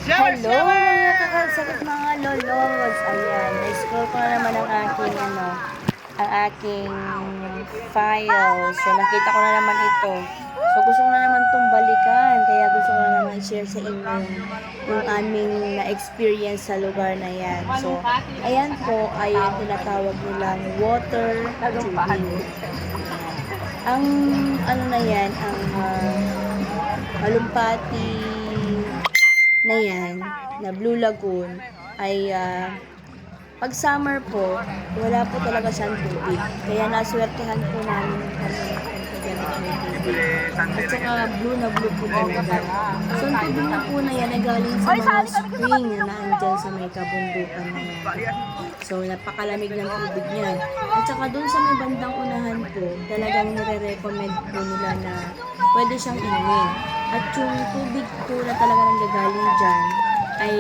Hello mga kakasakit mga lolos. Ayan, na-scroll ko na naman ang aking file. So nakita ko na naman ito. So gusto ko na naman itong balikan. Kaya gusto ko na naman i-share sa inyo yung aming na-experience sa lugar na yan. So, ayan po ay yung tinatawag nilang water tubing. Ang ano na yan, ang Malumpati na yan, na Blue Lagoon, ay pag summer po, wala po talaga siyang tubig. Kaya naswertehan po namin kami punta dyan at may tubig. At saka blue na blue po talaga. So, ang tubig na po na yan ay galing sa mga spring na naandyan sa may kabundukan na yan. So, napakalamig ng tubig niyan. At saka doon sa may bandang unahan po, talagang nire-recommend po nila na pwede siyang inumin. At yung tubig po na talaga nanggagaling dyan, ay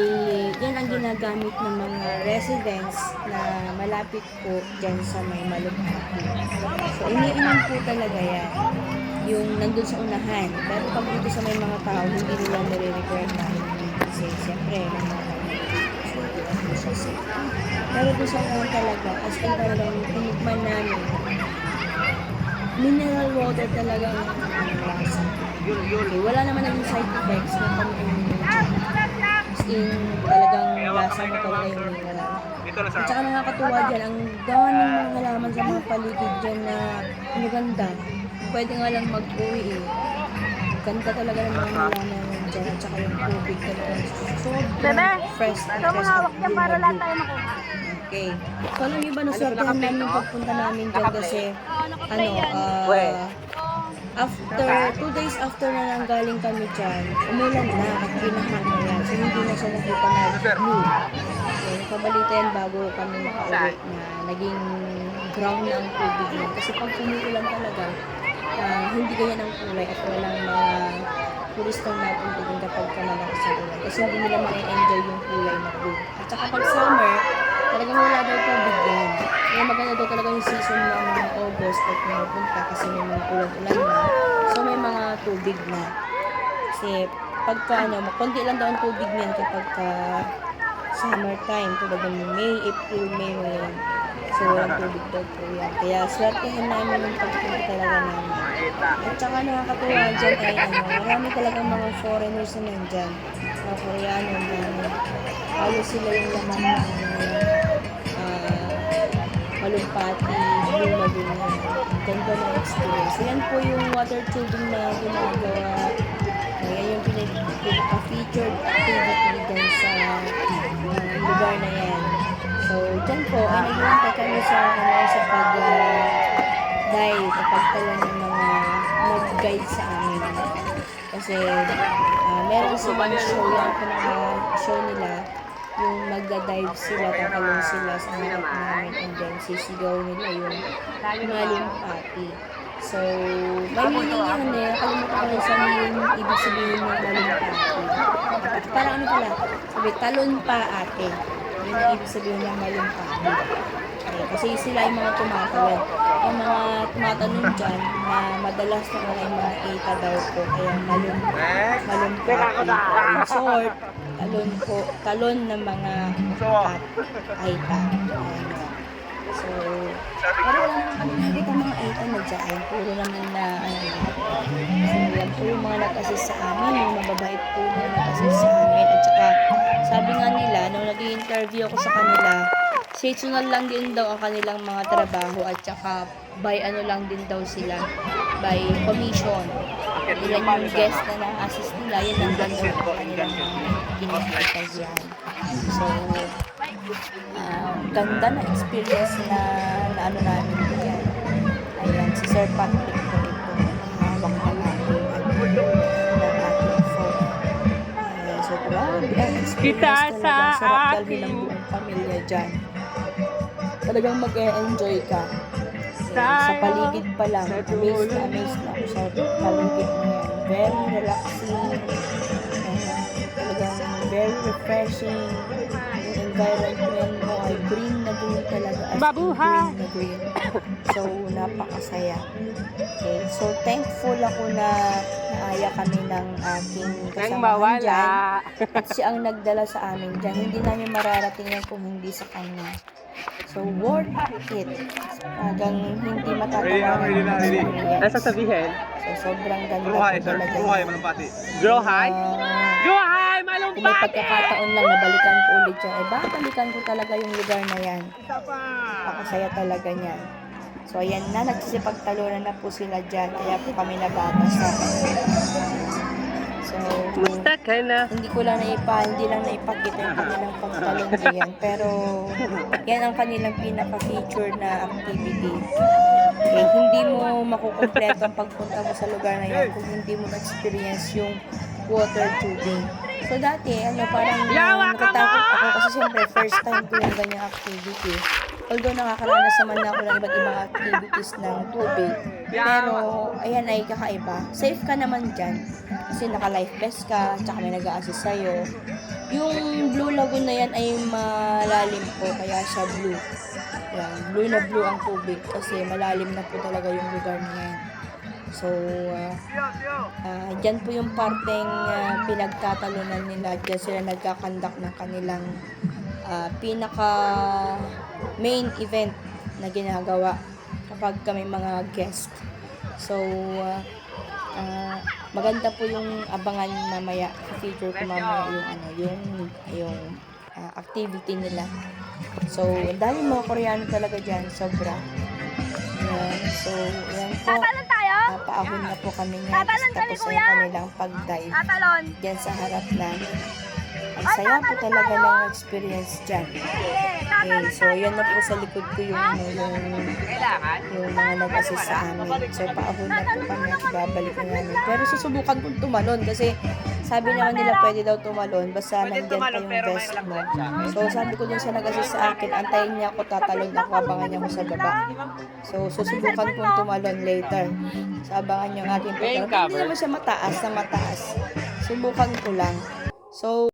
yan ang ginagamit ng mga residents na malapit po dyan sa may Malumpati. So, iniinom po talaga yan, yung nandun sa unahan. Pero pag dito sa may mga tao, hindi nila nire-require na inumin. Kasi, siyempre, may mga tao. Pero doon sa unahan talaga, as in talagang tinigman namin, mineral water talaga ang lasa. Okay, wala naman naging side effects na pag-inom dyan. As in, talagang lasa mo talaga yung mineral. At saka nakakatuwa dyan, ang dami ng mga halaman sa mga paligid dyan na maganda. Pwede nga lang mag-uwi eh. Ganda talaga ng mga halaman dyan. At saka yung tubig talaga. Sobrang fresh at fresh at blue na blue. Okay. So, alam niyo ba, naswertehan namin yung pagpunta namin dyan kasi, after, 2 days after na nanggaling kami dyan, umulan na at binahan na yan. So, hindi na siya nakita na blue. So, nakabalita yan bago kami makauwi na naging brown na ang tubig niya. Kasi pag umuulan talaga, hindi ganyan ang kulay at walang mga turistang napunta din kapag malakas ang ulan. Kasi hindi nila ma-enjoy yung kulay na blue. At saka pag summer, talagang wala daw tubig yan. Kaya maganda daw talaga yung season ng mga August pag pumupunta kasi may mga ulan-ulan na. So may mga tubig na. Kasi pagka konti lang daw ang tubig niyan kapag summertime. Tulad ng May, April, May. So walang tubig daw po yan. Kaya swertehan namin yung pagpunta talaga namin. At saka nakakatuwa dyan ay marami talagang mga foreigners na nandyan. Mga Koreano na halos sila yung laman ng Malumpati, Blue Lagoon. Ganda ng experience. Yan po yung water tubing na ginagawa. Yan yung pinaka-featured activity dyan sa lugar na yan. So, dyan po, ay nag-iwantay kami sa pag-dive, pagtalon ng mga nag-guide sa amin. Kasi, meron silang show yung pinaka-show nila, yung magda-dive sila, tatalon sila sa harap namin, and then sisigaw nila yung Malumpati. So, may meaning yun eh. Nakalimutan ko lang sa yung ibig sabihin ng Malumpati. Parang ano pala, sabi, talon pa ate. Yun ang ibig sabihin ng Malumpati. Okay, kasi sila yung mga tumatalon. Yung mga tumatalon dyan, na madalas na wala yung mga kita daw po. Kaya Malumpati. In short, talon ng mga aita. So, pero wala naman kami nakikita mga aita na dyan. Puro naman na, so, yan po yung mga nag-assist sa amin. Yung mababait po yung nag-assist sa amin. At saka, sabi nga nila, nung nag-i-interview ako sa kanila, seasonal lang din daw ang kanilang mga trabaho. At saka, by ano lang din daw sila, by commission. Ilan yung guest na na-assist nila, yan lang daw ang kanilang mga ginagawa. So, ganda na experience na ano namin yan. Ayan, si Sir Patrick po ito, hawak na ating phone. Ayan, so grabe ang experience talaga. Sarap dalhin ng buong pamilya dyan. Talagang mag-e-enjoy ka. Sa paligid pa lang, amazed na ako sa paligid na yan. Very relaxing, talagang very refreshing yung environment mo ay green na green talaga. As in Mabuhay! green na green. So, napakasaya. Okay, so thankful ako na naaya kami ng aking Nang kasamahan dyan. mawala. At siya ang nagdala sa amin dyan. Hindi namin mararating yan kung hindi sa kanya. So, worth it. Hanggang hindi matatawaran ng experience. Ano sasabihin? So, sobrang ganda po talaga. Grow high? Ah, Grow high, kung may malumpati! pagkakataon lang na balikan ko ulit yan, babalikan ko talaga yung lugar na yan. Napakasaya talaga niyan. So, ayan na, nagsisipagtalunan na po sila dyan, kaya po kami nababasa. So, Musta ka na? hindi lang naipakita yung kanilang pagtalon diyan, pero yan ang kanilang pinaka-feature na activity. Okay, hindi mo makukumpleto ang pagpunta mo sa lugar na yan kung hindi mo na-experience yung water tubing. So dati, parang natatakot ako kasi siyempre first time ko yung ganyang activity. Although nakakaranas naman na ako ng iba't ibang activities ng tubig. Pero, ayan ay kakaiba. Safe ka naman dyan. Kasi naka-life vest ka, tsaka may nag-a-assist sa'yo. Yung Blue Lagoon na yan ay malalim po, kaya siya blue. Yan, blue na blue ang tubig kasi malalim na po talaga yung lugar na yan. So, dyan po yung parteng pinagtatalunan nila. Dyan sila nagkakandak ng kanilang pinaka main event na ginagawa kapag kami mga guest. So, maganda po yung abangan mamaya. Feature ko mamaya yung activity nila. So, dahil mga Koreano talaga dyan, sobra. Yan. So, yan po. Paahon na po kami niya. Tapos na yung kanilang pag-dive. Diyan sa harap namin. Ang saya po talaga ng experience dyan. Okay, so yan na po sa likod ko yung mga nag-assist sa amin. So, paahon na po kami at babalik na namin. Pero susubukan kong tumalon kasi sabi naman nila pwede daw tumalon basta nandyan pa yung vest mo. So, sabi ko dun sa nag-assist sa akin, antayin niya ako, tatalon ako, abangan niya ako sa baba. So, susubukan kong tumalon later. So, abangan niyo ang aking pagtalon. Hindi naman siya mataas na mataas. Subukan ko lang. So,